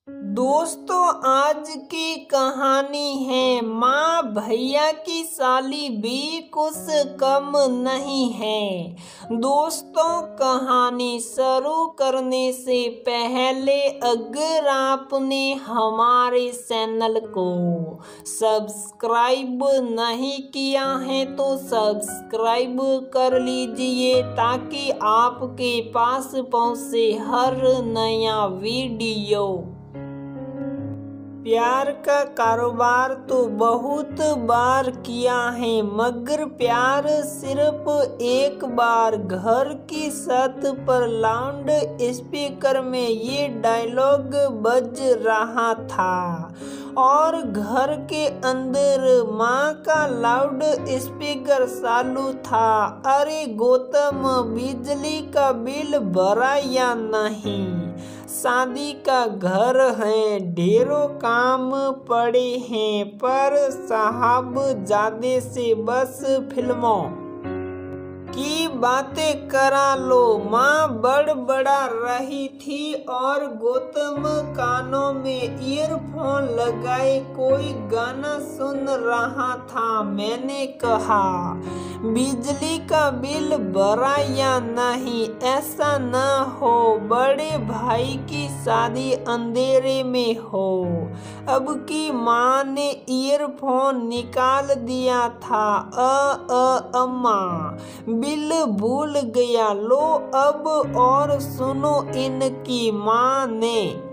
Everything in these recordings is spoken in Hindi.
दोस्तों, आज की कहानी है माँ भैया की साली भी कुछ कम नहीं है। दोस्तों, कहानी शुरू करने से पहले अगर आपने हमारे चैनल को सब्सक्राइब नहीं किया है तो सब्सक्राइब कर लीजिए ताकि आपके पास पहुँचे हर नया वीडियो। प्यार का कारोबार तो बहुत बार किया है, मगर प्यार सिर्फ एक बार। घर की छत पर लाउड स्पीकर में ये डायलॉग बज रहा था और घर के अंदर माँ का लाउड स्पीकर चालू था। अरे गौतम, बिजली का बिल भरा या नहीं? शादी का घर है, ढेरों काम पड़े हैं, पर साहब ज्यादा से बस फिल्मों की बातें करा लो। माँ बड़बड़ा रही थी और गौतम कानों में ईयरफोन लगाए कोई गाना सुन रहा था। मैंने कहा, बिजली का बिल भरा या नहीं? ऐसा न हो बड़े भाई की शादी अंधेरे में हो। अब की माँ ने ईयरफोन निकाल दिया था। अम्मा, बिल भूल गया। लो अब और सुनो। इनकी माँ ने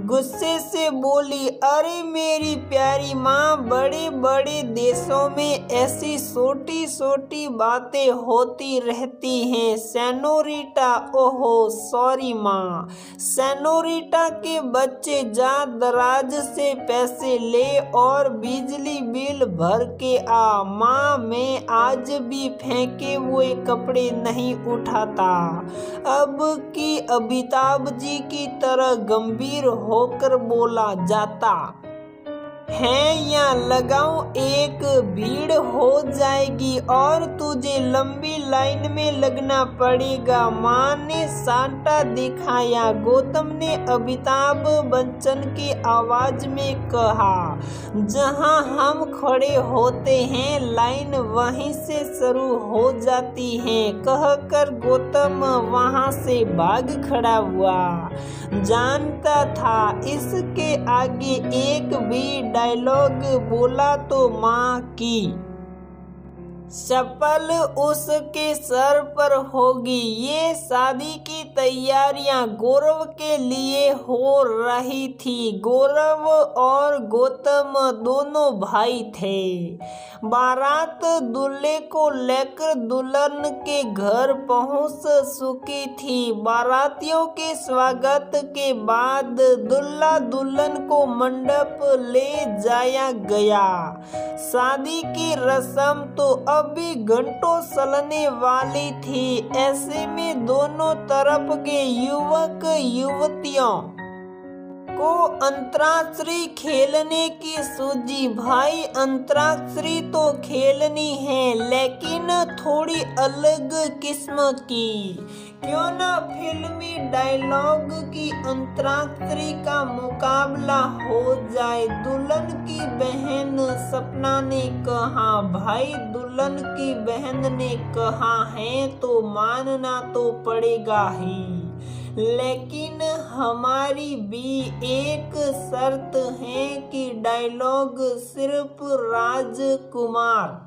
गुस्से से बोली, अरे मेरी प्यारी माँ, बड़े बड़े देशों में ऐसी छोटी छोटी बातें होती रहती हैं। सेनोरिटा, ओहो सॉरी माँ। सेनोरिटा के बच्चे, जा दराज से पैसे ले और बिजली बिल भर के आ। माँ, मैं आज भी फेंके हुए कपड़े नहीं उठाता। अब की अमिताभ जी की तरह गंभीर होकर बोला, जाता है या लगाऊं एक? भीड़ हो जाएगी और तुझे लंबी लाइन में लगना पड़ेगा। माँ ने सांटा दिखाया। गौतम ने अमिताभ बच्चन की आवाज में कहा, जहां हम खड़े होते हैं लाइन वहीं से शुरू हो जाती है। कहकर गौतम वहां से भाग खड़ा हुआ। जानता था इसके आगे एक भी डायलॉग बोला तो माँ की चप्पल उसके सर पर होगी। ये शादी की तैयारियां गौरव के लिए हो रही थी। गौरव और गौतम दोनों भाई थे। बारात दूल्हे को लेकर दुल्हन के घर पहुंच चुकी थी। बारातियों के स्वागत के बाद दूल्हा दुल्हन को मंडप ले जाया गया। शादी की रस्म तो अभी घंटों चलने वाली थी। ऐसे में दोनों तरफ के युवक युवतियों को अंतराक्षरी खेलने की सूझी। भाई, अंतराक्षरी तो खेलनी है, लेकिन थोड़ी अलग किस्म की। क्यों ना फिल्मी डायलॉग की अंतराक्षरी का मुकाबला हो जाए। दुल्हन की बहन सपना ने कहा। भाई, दुल्हन की बहन ने कहा है तो मानना तो पड़ेगा ही, लेकिन हमारी भी एक शर्त है कि डायलॉग सिर्फ राजकुमार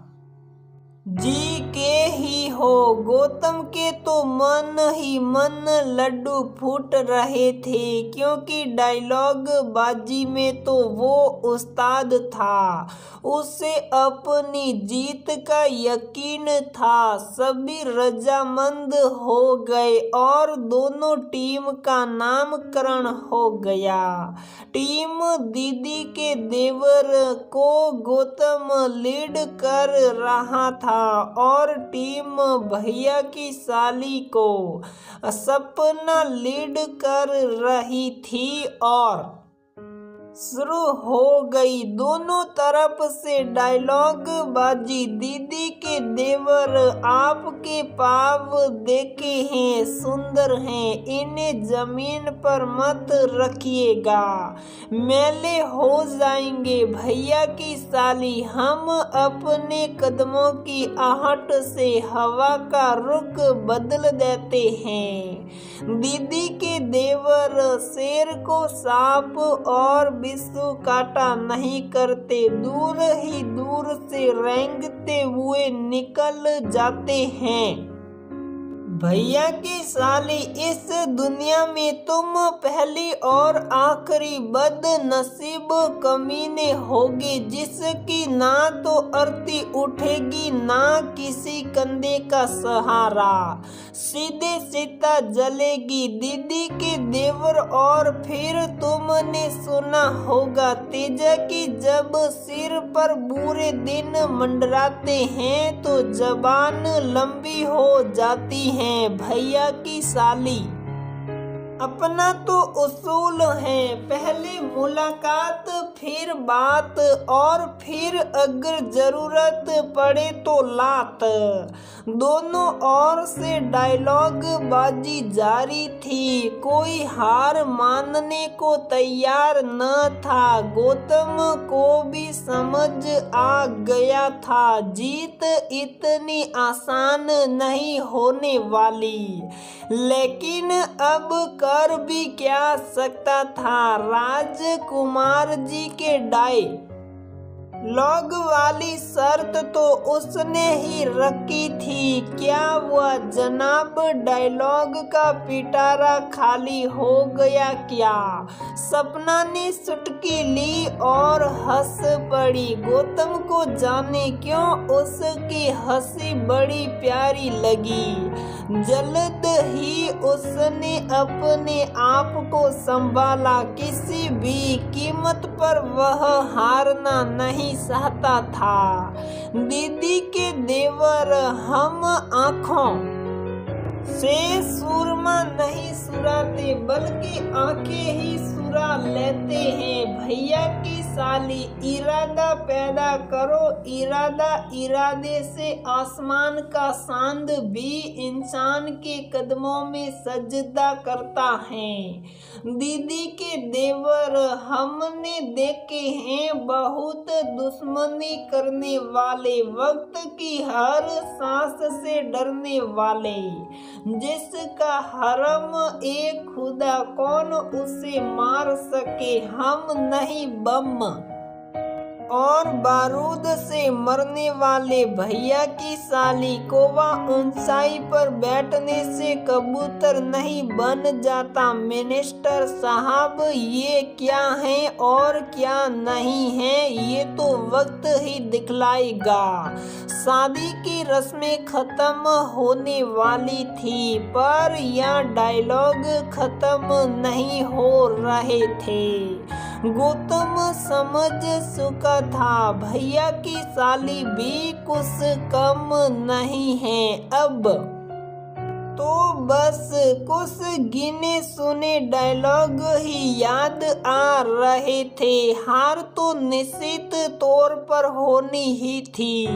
जी के ही हो। गौतम के तो मन ही मन लड्डू फूट रहे थे, क्योंकि डायलॉग बाजी में तो वो उस्ताद था। उसे अपनी जीत का यकीन था। सभी रजामंद हो गए और दोनों टीम का नामकरण हो गया। टीम दीदी के देवर को गौतम लीड कर रहा था और टीम भैया की साली को सपना लीड कर रही थी। और शुरू हो गई। दोनों तरफ से डायलॉग बाजी। दीदी के देवर, आपके पाव देखे हैं, सुंदर हैं, इन्हें जमीन पर मत रखिएगा, मैले हो जाएंगे। भैया की साली, हम अपने कदमों की आहट से हवा का रुख बदल देते हैं। दीदी के देवर, शेर को सांप और बिच्छू काटा नहीं करते, दूर ही दूर से रेंगते हुए निकल जाते हैं। भैया की साली, इस दुनिया में तुम पहली और आखिरी बदनसीब कमीने होगी जिसकी ना तो अर्थी उठेगी ना किसी कंधे का सहारा, सीधे सीधा जलेगी। दीदी के देवर, और फिर तुमने सुना होगा तेजा की जब सिर पर बुरे दिन मंडराते हैं तो जबान लंबी हो जाती है। भैया की साली, अपना तो उसूल है, पहले मुलाकात फिर बात और फिर अगर जरूरत पड़े तो लात। दोनों ओर से डायलॉग बाजी जारी थी, कोई हार मानने को तैयार न था। गौतम को भी समझ आ गया था जीत इतनी आसान नहीं होने वाली, लेकिन अब कर भी क्या सकता था। राजकुमार जी के डायलॉग वाली शर्त तो उसने ही रखी थी, क्या वह जनाब डायलॉग का पिटारा खाली हो गया क्या? सपना ने चुटकी ली और हंस पड़ी। गौतम को जाने क्यों उसकी हंसी बड़ी प्यारी लगी। जल्द ही उसने अपने आप को संभाला, किसी भी कीमत पर वह हारना नहीं चाहता था। दीदी के देवर, हम आँखों से सुरमा नहीं सुराते बल्कि आंखें ही सुरा लेते हैं। भैया की साली, इरादा पैदा करो, इरादे से आसमान का चांद भी इंसान के कदमों में सजदा करता है। दीदी के देवर, हमने देखे हैं बहुत दुश्मनी करने वाले, वक्त की हर सांस से डरने वाले, जिसका हरम एक खुदा, कौन उसे मार सके। हम नहीं बम और बारूद से मरने वाले। भैया की साली, कोवा ऊंचाई पर बैठने से कबूतर नहीं बन जाता। मिनिस्टर साहब, ये क्या है और क्या नहीं है ये तो वक्त ही दिखलाएगा। शादी की रस्में खत्म होने वाली थी पर यह डायलॉग खत्म नहीं हो रहे थे। गौतम समझ चुका था भैया की साली भी कुछ कम नहीं है। अब तो बस कुछ गिने सुने डायलॉग ही याद आ रहे थे। हार तो निश्चित तौर पर होनी ही थी।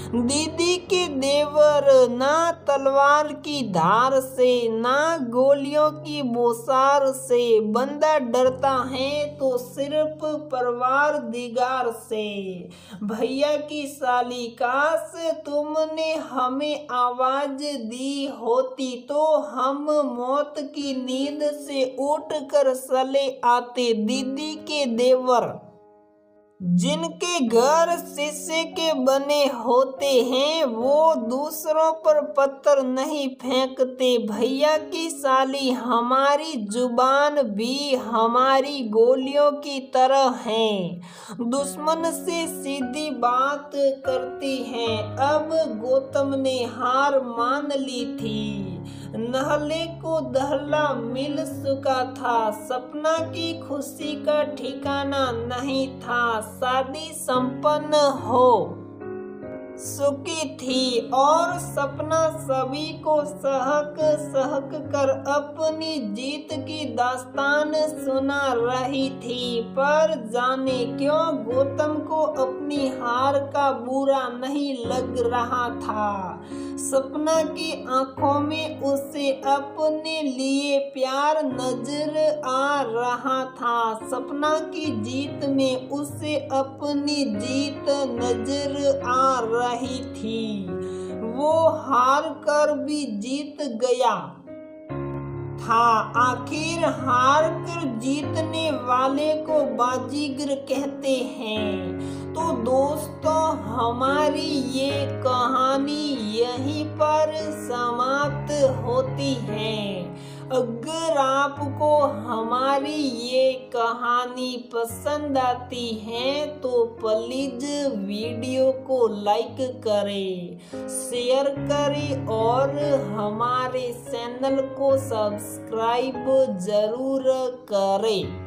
दीदी के देवर, ना तलवार की धार से ना गोलियों की बौछार से बंदा डरता है तो सिर्फ परवार दिगार से। भैया की साली, काश तुमने हमें आवाज दी होती तो हम मौत की नींद से उठकर चले आते। दीदी के देवर, जिनके घर शीशे के बने होते हैं वो दूसरों पर पत्थर नहीं फेंकते। भैया की साली, हमारी जुबान भी हमारी गोलियों की तरह है, दुश्मन से सीधी बात करती है। अब गौतम ने हार मान ली थी। नहले को दहला मिल चुका था। सपना की खुशी का ठिकाना नहीं था। शादी संपन्न हो सुखी थी और सपना सभी को सहक सहक कर अपनी जीत की दास्तान सुना रही थी। पर जाने क्यों गौतम को अपनी हार का बुरा नहीं लग रहा था। सपना की आंखों में उसे अपने लिए प्यार नजर आ रहा था। सपना की जीत में उसे अपनी जीत नजर आ रही थी। वो हार कर भी जीत गया था। आखिर हार कर जीतने वाले को बाजीगर कहते हैं। तो दोस्तों, हमारी ये कहानी यहीं पर समाप्त होती है। अगर आपको हमारी ये कहानी पसंद आती है तो प्लीज वीडियो को लाइक करें, शेयर करें और हमारे चैनल को सब्सक्राइब जरूर करें।